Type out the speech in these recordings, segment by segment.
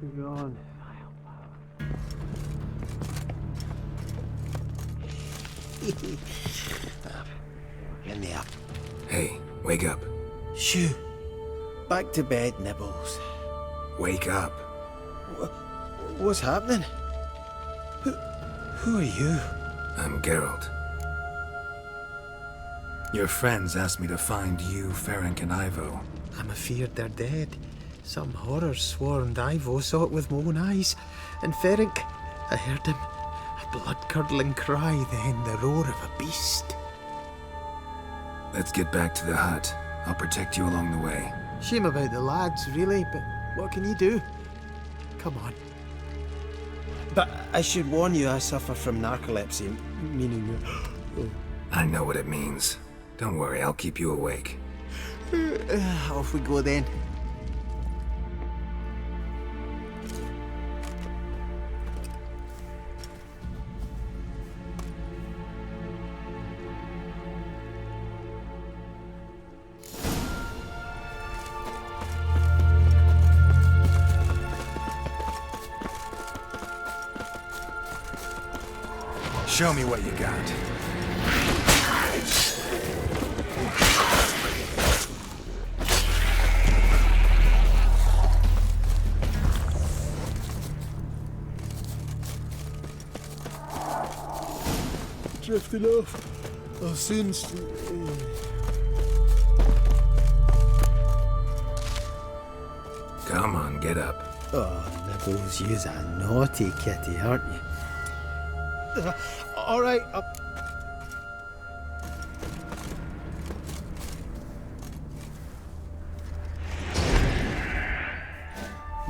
Go on. In there. Hey, wake up. Shoo. Back to bed, Nibbles. Wake up. What's happening? Who are you? I'm Geralt. Your friends asked me to find you, Ferenc, and Ivo. I'm afeard they're dead. Some horror swarmed Ivo, saw it with my own eyes. And Ferenc, I heard him. A blood-curdling cry, then the roar of a beast. Let's get back to the hut. I'll protect you along the way. Shame about the lads, really, but what can you do? Come on. But I should warn you, I suffer from narcolepsy, meaning... I know what it means. Don't worry, I'll keep you awake. Off we go then. Show me what you got. Drifting off. I'll soon... Come on, get up. Oh, Nibbles, you's a naughty kitty, aren't you? All right,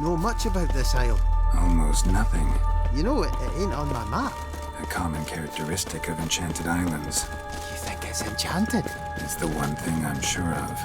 Know much about this isle? Almost nothing. You know, it ain't on my map. A common characteristic of enchanted islands. You think it's enchanted? It's the one thing I'm sure of.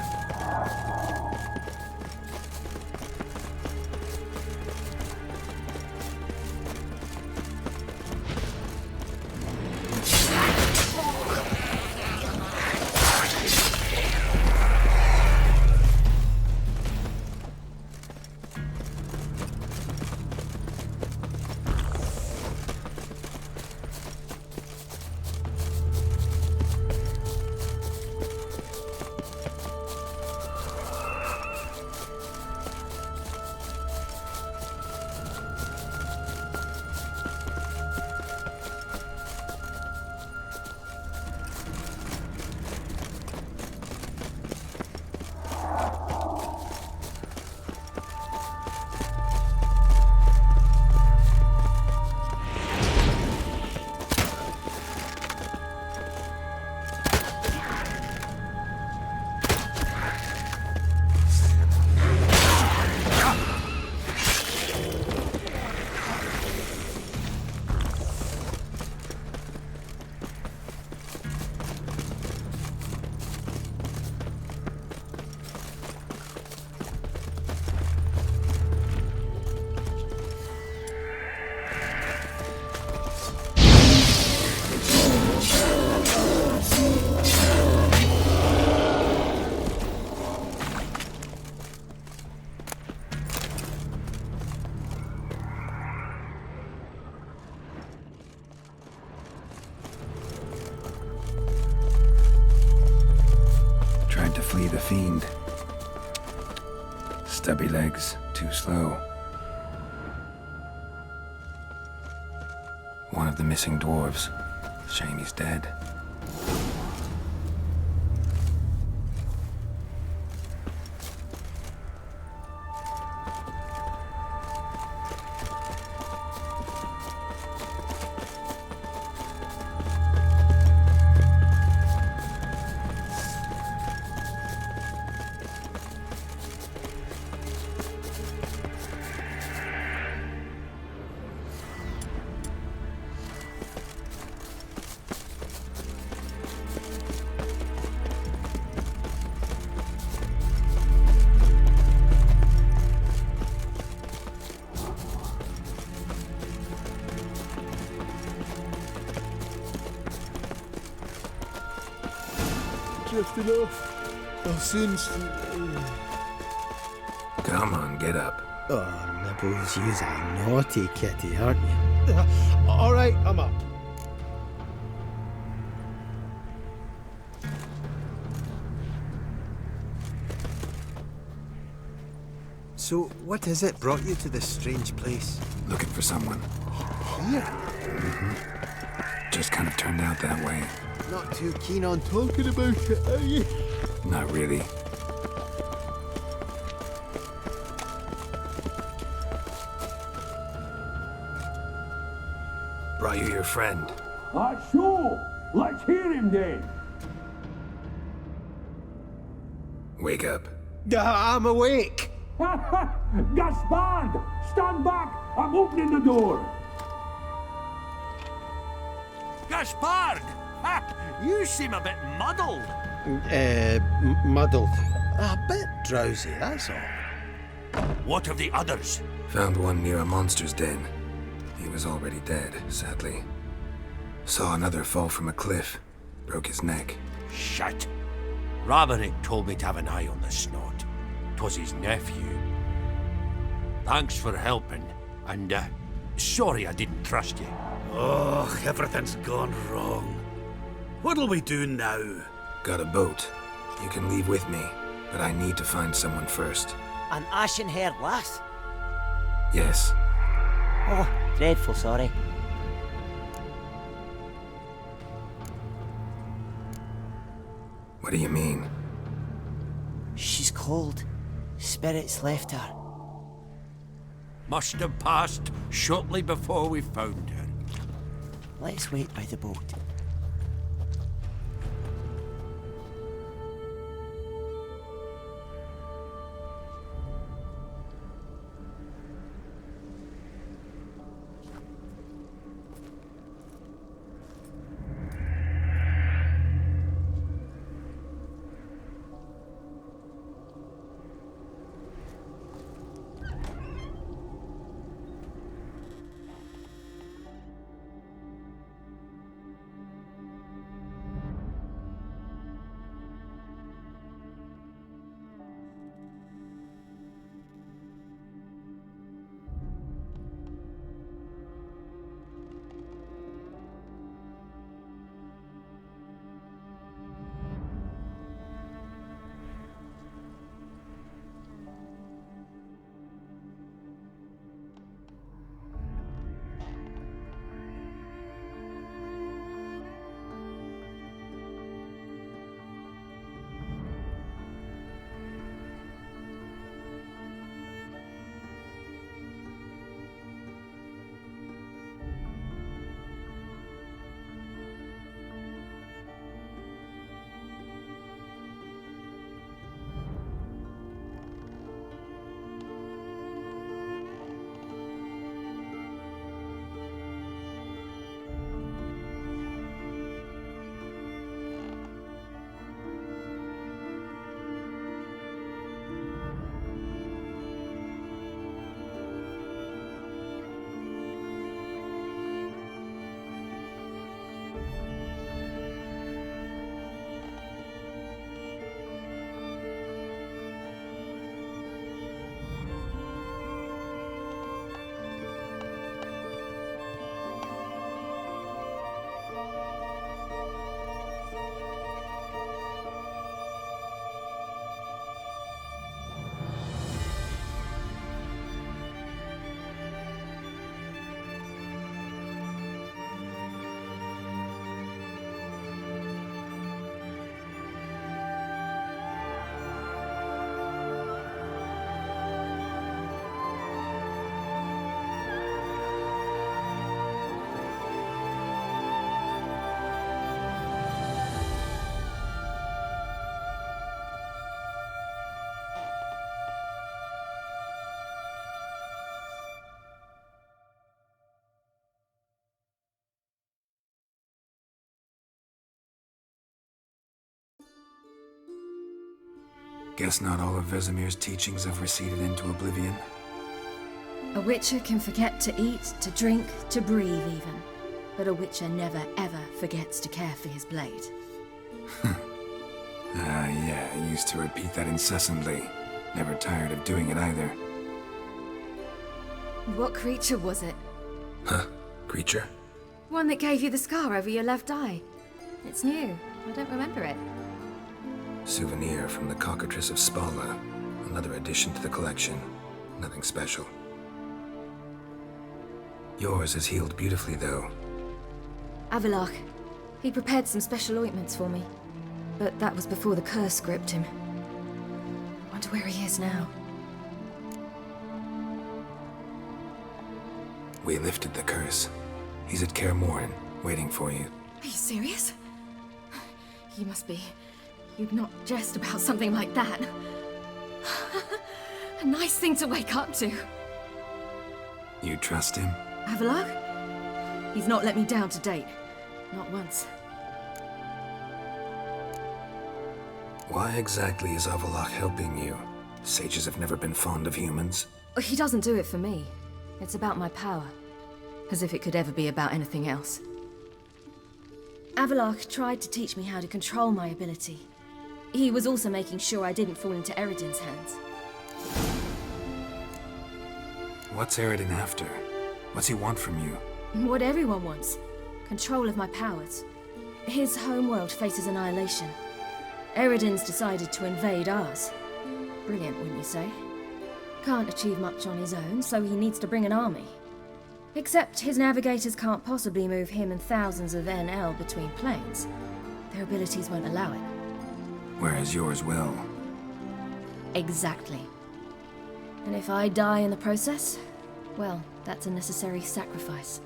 To flee the fiend. Stubby legs, too slow. One of the missing dwarves. Shame he's dead. Drifting off. I'll soon... Come on, get up. Oh, Nibbles, you's a naughty kitty, aren't you? All right, I'm up. So, what is it brought you to this strange place? Looking for someone. Here? Just kind of turned out that way. Not too keen on talking about it, are you? Not really. Brought you your friend. Sure. Let's hear him then. Wake up. I'm awake. Gaspard! Stand back! I'm opening the door! Gaspard! You seem a bit muddled. Muddled. A bit drowsy, that's all. What of the others? Found one near a monster's den. He was already dead, sadly. Saw another fall from a cliff. Broke his neck. Shit. Raverick told me to have an eye on the snot. 'Twas his nephew. Thanks for helping, and sorry I didn't trust you. Oh, everything's gone wrong. What'll we do now? Got a boat. You can leave with me, but I need to find someone first. An ashen-haired lass? Yes. Oh, dreadful sorry. What do you mean? She's cold. Spirits left her. Must have passed shortly before we found her. Let's wait by the boat. Guess not all of Vesemir's teachings have receded into oblivion. A witcher can forget to eat, to drink, to breathe even. But a witcher never ever forgets to care for his blade. Yeah, I used to repeat that incessantly. Never tired of doing it either. What creature was it? Huh? Creature? One that gave you the scar over your left eye. It's new. I don't remember it. Souvenir from the cockatrice of Spala. Another addition to the collection. Nothing special. Yours has healed beautifully, though. Avalach. He prepared some special ointments for me. But that was before the curse gripped him. Wonder where he is now. We lifted the curse. He's at Kaer Morhen, waiting for you. Are you serious? You must be. You'd not jest about something like that. A nice thing to wake up to. You trust him? Avalach? He's not let me down to date. Not once. Why exactly is Avalach helping you? Sages have never been fond of humans. He doesn't do it for me. It's about my power. As if it could ever be about anything else. Avalach tried to teach me how to control my ability. He was also making sure I didn't fall into Eredin's hands. What's Eredin after? What's he want from you? What everyone wants. Control of my powers. His homeworld faces annihilation. Eredin's decided to invade ours. Brilliant, wouldn't you say? Can't achieve much on his own, so he needs to bring an army. Except his navigators can't possibly move him and thousands of NL between planes. Their abilities won't allow it. Whereas yours will. Exactly. And if I die in the process, well, that's a necessary sacrifice.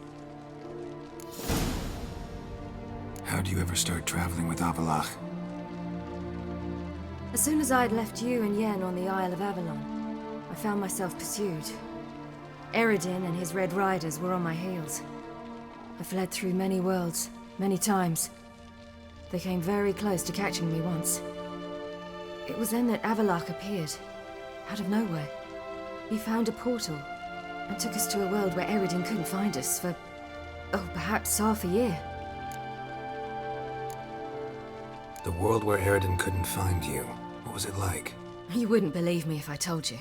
How'd you ever start traveling with Avalach? As soon as I'd left you and Yen on the Isle of Avalon, I found myself pursued. Eredin and his Red Riders were on my heels. I fled through many worlds, many times. They came very close to catching me once. It was then that Avalach appeared, out of nowhere. He found a portal, and took us to a world where Eredin couldn't find us for, perhaps half a year. The world where Eredin couldn't find you. What was it like? You wouldn't believe me if I told you.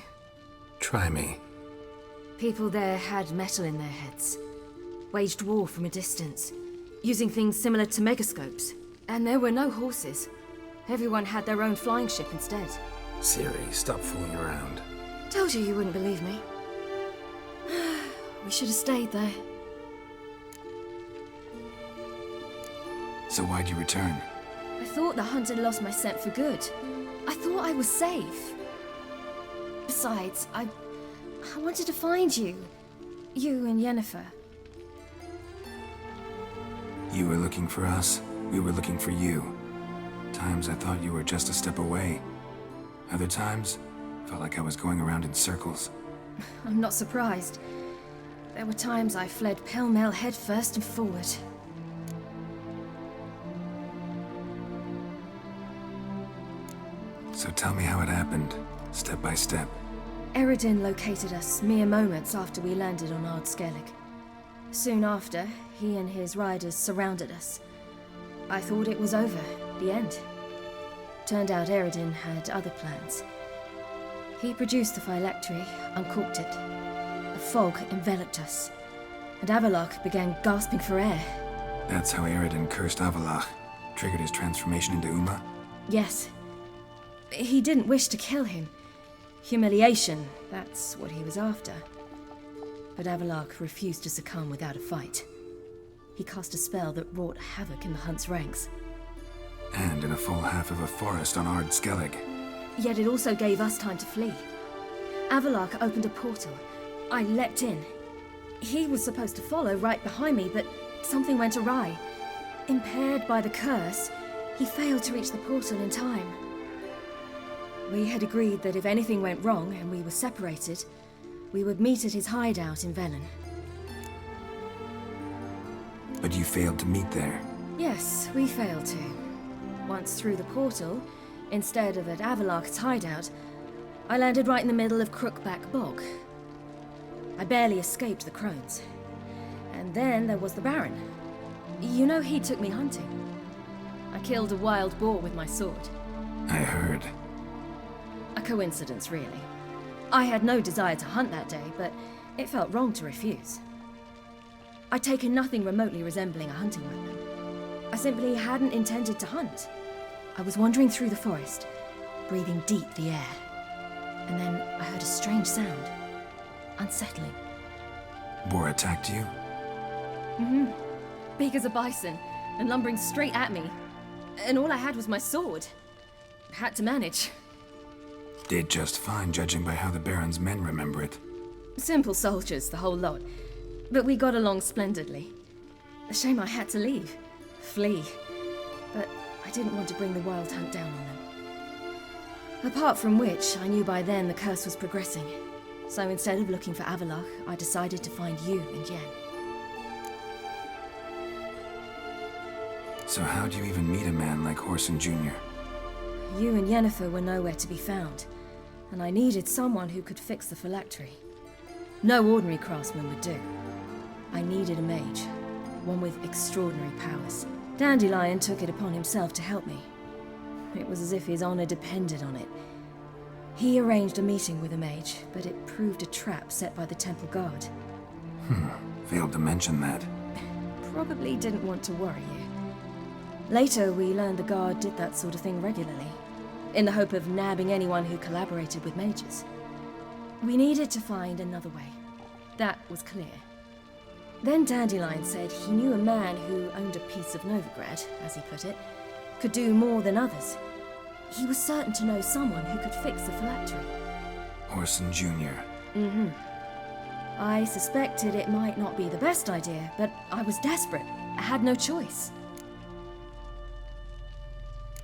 Try me. People there had metal in their heads, waged war from a distance, using things similar to megascopes. And there were no horses. Everyone had their own flying ship instead. Ciri, stop fooling around. Told you wouldn't believe me. We should have stayed there. So why'd you return? I thought the hunt had lost my scent for good. I thought I was safe. Besides, I wanted to find you. You and Yennefer. You were looking for us. We were looking for you. Times I thought you were just a step away. Other times, felt like I was going around in circles. I'm not surprised. There were times I fled pell-mell head first and forward. So tell me how it happened, step by step. Eredin located us mere moments after we landed on Ard Skellig. Soon after, he and his riders surrounded us. I thought it was over, the end. Turned out Eredin had other plans. He produced the phylactery, uncorked it. A fog enveloped us, and Avalach began gasping for air. That's how Eredin cursed Avalach, triggered his transformation into Uma? Yes. He didn't wish to kill him. Humiliation, that's what he was after. But Avalach refused to succumb without a fight. He cast a spell that wrought havoc in the hunt's ranks. And in a full half of a forest on Ard Skellig. Yet it also gave us time to flee. Avalach opened a portal. I leapt in. He was supposed to follow right behind me, but something went awry. Impaired by the curse, he failed to reach the portal in time. We had agreed that if anything went wrong and we were separated, we would meet at his hideout in Velen. But you failed to meet there. Yes, we failed to. Once through the portal, instead of at Avalach's hideout, I landed right in the middle of Crookback Bog. I barely escaped the crones. And then there was the Baron. You know, he took me hunting. I killed a wild boar with my sword. I heard. A coincidence, really. I had no desire to hunt that day, but It felt wrong to refuse. I'd taken nothing remotely resembling a hunting weapon. I simply hadn't intended to hunt. I was wandering through the forest, breathing deep the air. And then I heard a strange sound. Unsettling. Boar attacked you? Big as a bison, and lumbering straight at me. And all I had was my sword. Had to manage. Did just fine, judging by how the Baron's men remember it. Simple soldiers, the whole lot. But we got along splendidly. A shame I had to leave. Flee. But I didn't want to bring the wild hunt down on them. Apart from which, I knew by then the curse was progressing. So instead of looking for Avalok, I decided to find you and Yen. So how'd you even meet a man like Horson Jr.? You and Yennefer were nowhere to be found, and I needed someone who could fix the phylactery. No ordinary craftsman would do. I needed a mage, one with extraordinary powers. Dandelion took it upon himself to help me. It was as if his honor depended on it. He arranged a meeting with a mage, but it proved a trap set by the temple guard. Failed to mention that. Probably didn't want to worry you. Later, we learned the guard did that sort of thing regularly, in the hope of nabbing anyone who collaborated with mages. We needed to find another way. That was clear. Then Dandelion said he knew a man who owned a piece of Novigrad, as he put it, could do more than others. He was certain to know someone who could fix the phylactery. Horson Jr. I suspected it might not be the best idea, but I was desperate. I had no choice.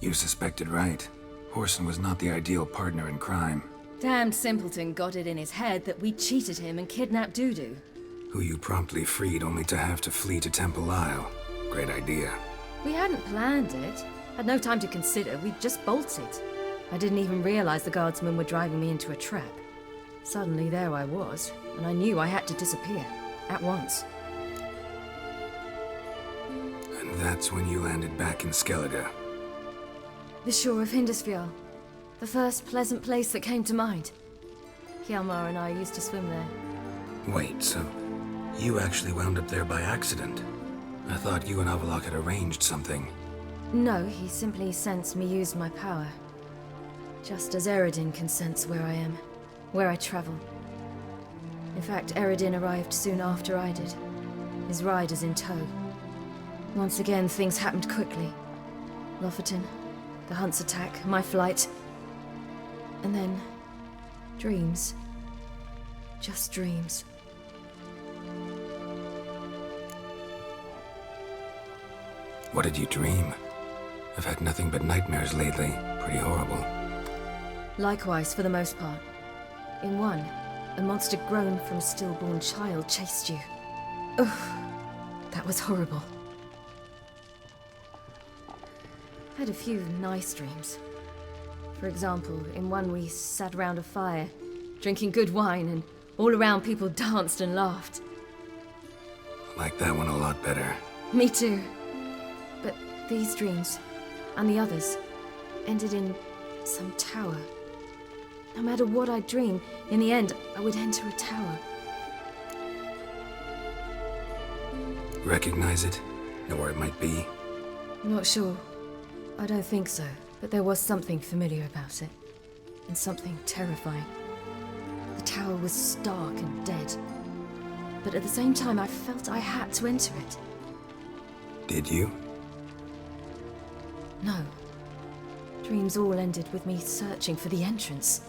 You suspected right. Horson was not the ideal partner in crime. Damned simpleton got it in his head that we cheated him and kidnapped Dudu. Who you promptly freed only to have to flee to Temple Isle. Great idea. We hadn't planned it. Had no time to consider. We just bolted. I didn't even realize the guardsmen were driving me into a trap. Suddenly there I was, and I knew I had to disappear. At once. And that's when you landed back in Skellige. The shore of Hindisfjall. The first pleasant place that came to mind. Hjalmar and I used to swim there. Wait, so you actually wound up there by accident? I thought you and Avalok had arranged something. No, he simply sensed me use my power. Just as Eredin can sense where I am, where I travel. In fact, Eredin arrived soon after I did, his riders in tow. Once again, things happened quickly. Lofoten, the hunt's attack, my flight. And then, dreams. Just dreams. What did you dream? I've had nothing but nightmares lately. Pretty horrible. Likewise, for the most part. In one, a monster grown from a stillborn child chased you. Ugh, that was horrible. I had a few nice dreams. For example, in one we sat around a fire, drinking good wine, and all around people danced and laughed. Like that one a lot better. Me too. But these dreams, and the others, ended in some tower. No matter what I dreamed, in the end, I would enter a tower. Recognize it? Know where it might be? Not sure. I don't think so, but there was something familiar about it. And something terrifying. The tower was stark and dead. But at the same time, I felt I had to enter it. Did you? No. Dreams all ended with me searching for the entrance.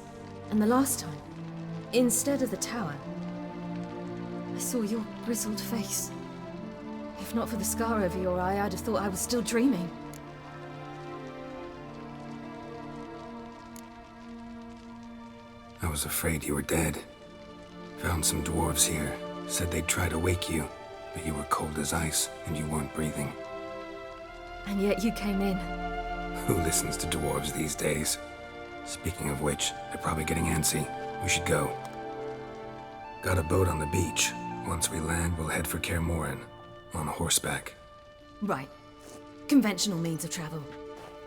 And the last time, instead of the tower, I saw your grizzled face. If not for the scar over your eye, I'd have thought I was still dreaming. I was afraid you were dead. Found some dwarves here. Said they'd try to wake you, but you were cold as ice and you weren't breathing. And yet you came in. Who listens to dwarves these days? Speaking of which, they're probably getting antsy. We should go. Got a boat on the beach. Once we land, we'll head for Kaer Morhen. On horseback. Right. Conventional means of travel.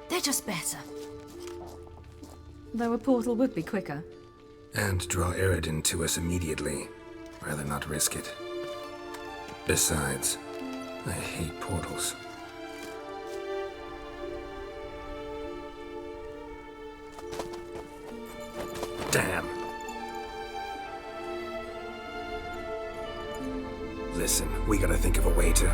They're just better. Though a portal would be quicker. And draw Eredin to us immediately. Rather not risk it. Besides, I hate portals. Damn. Listen, we gotta think of a way to...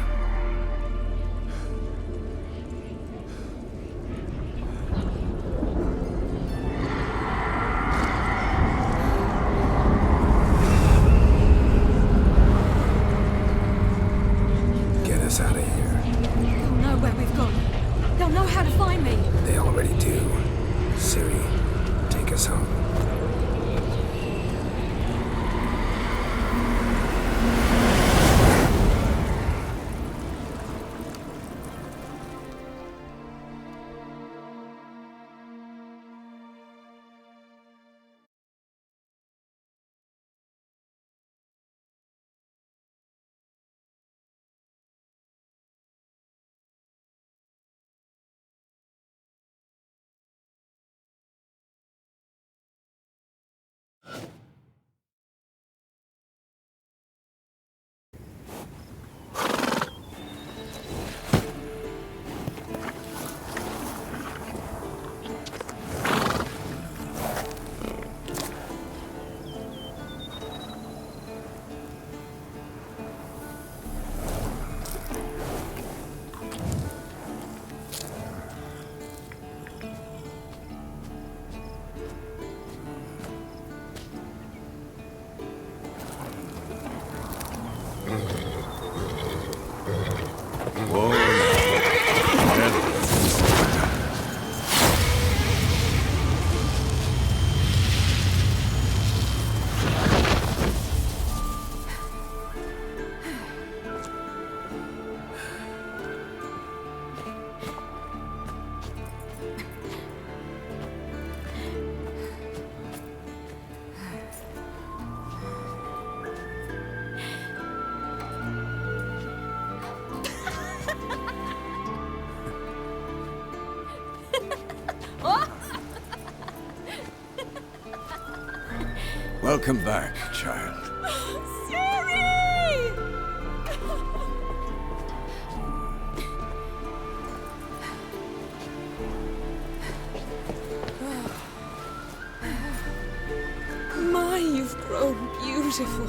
get us out of here. They'll know where we've gone. They'll know how to find me. They already do. Ciri, take us home. Welcome back, child. Ciri! My, you've grown beautiful.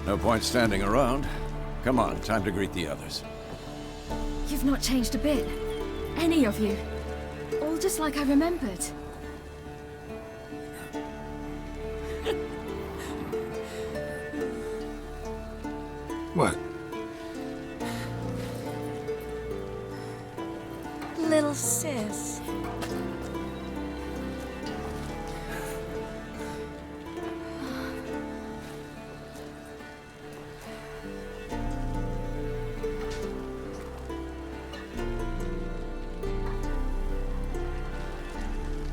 No point standing around. Come on, time to greet the others. You've not changed a bit. Any of you. All just like I remembered. What? Little sis.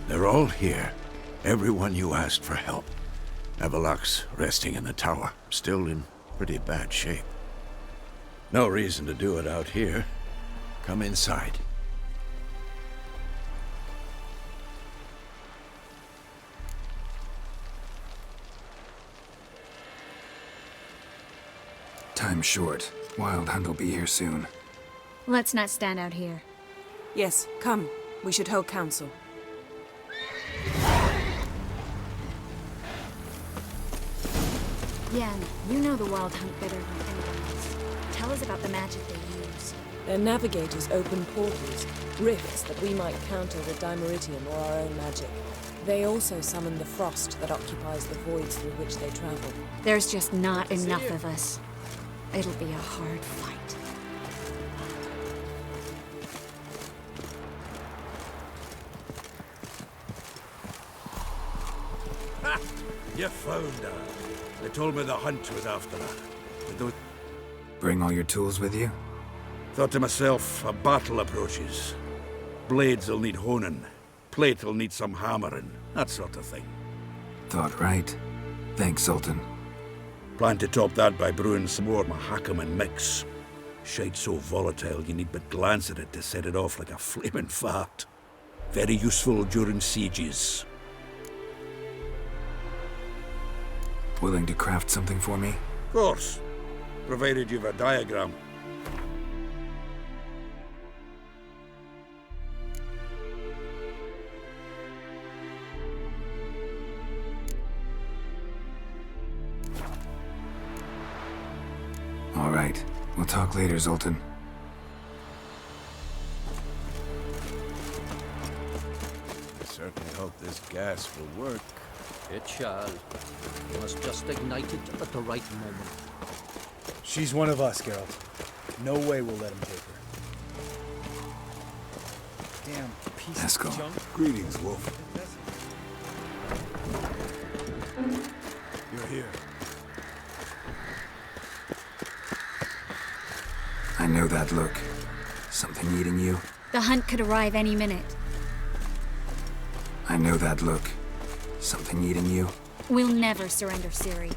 They're all here. Everyone you asked for help. Avalok's resting in the tower, still in pretty bad shape. No reason to do it out here. Come inside. Time's short. Wild Hunt will be here soon. Let's not stand out here. Yes, come. We should hold council. Yen, you know the Wild Hunt better than anyone else. Tell us about the magic they use. Their navigators open portals, rifts that we might counter with Dimeritium or our own magic. They also summon the frost that occupies the voids through which they travel. There's just not enough of us. It'll be a hard fight. You found her. They told me the hunt was after her. But those... Bring all your tools with you? Thought to myself, a battle approaches. Blades will need honing. Plate will need some hammering. That sort of thing. Thought right. Thanks, Sultan. Plan to top that by brewing some more Mahakam and mix. Shite so volatile you need but glance at it to set it off like a flaming fart. Very useful during sieges. Willing to craft something for me? Of course, provided you've a diagram. All right. We'll talk later, Zoltan. I certainly hope this gas will work. It shall. You must just ignite it at the right moment. She's one of us, Geralt. No way we'll let him take her. Damn piece Let's go. of junk. Greetings, Wolf. You're here. I know that look. Something eating you? The hunt could arrive any minute. I know that look. Something eating you? We'll never surrender, Ciri.